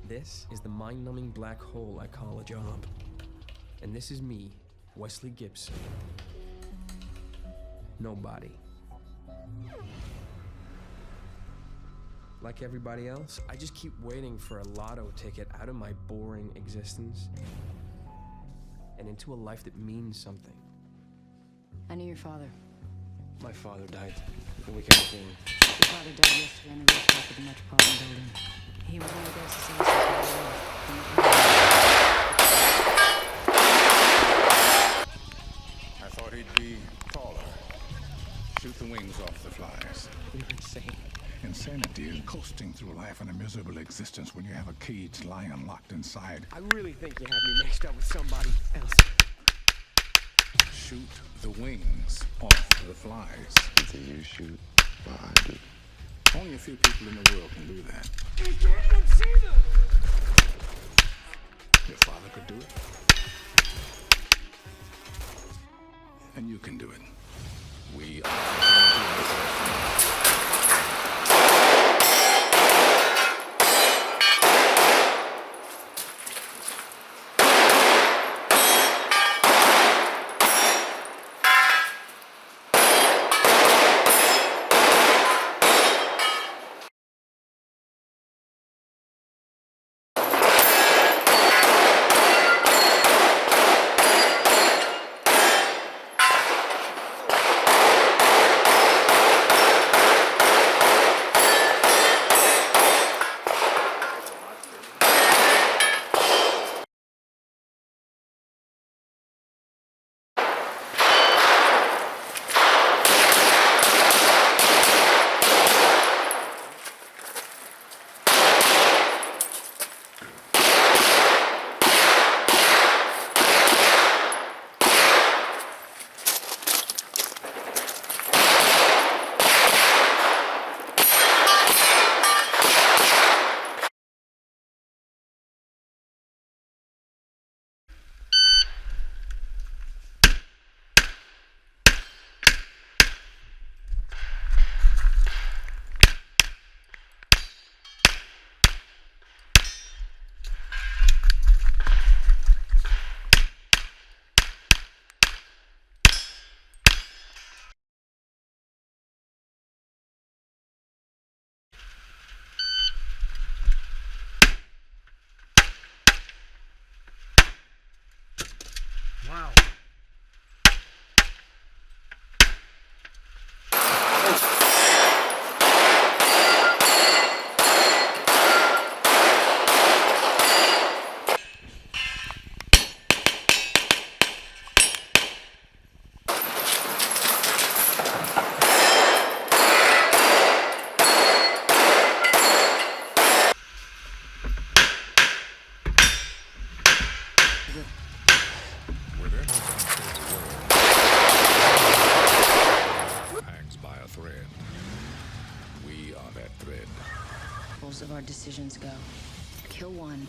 This is the mind-numbing black hole I call a job. And this is me, Wesley Gibson. Nobody. Like everybody else, I just keep waiting for a lotto ticket out of my boring existence and into a life that means something. I knew your father. My father died the week I was born. Your father died yesterday on the rooftop of the Metropolitan Building. He was one of those assassins. I thought he'd be taller. Shoot the wings off the flies. You're insane. Insanity is coasting through life in a miserable existence when you have a caged lion locked inside. I really think you have me mixed up with somebody else. Shoot the wings off the flies. Do you shoot? Well, I do. Only a few people in the world can do that. You can't even see them! Your father could do it. And you can do it. We are... Wow. Where there no control the world hangs by a thread. We are that thread. Most of our decisions go. Kill one,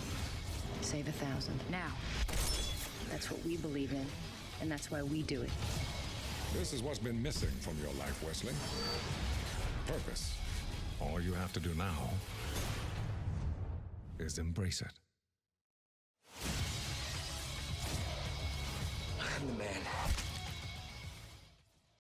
save 1,000. Now, that's what we believe in, and that's why we do it. This is what's been missing from your life, Wesley. Purpose. All you have to do now is embrace it. I'm the man.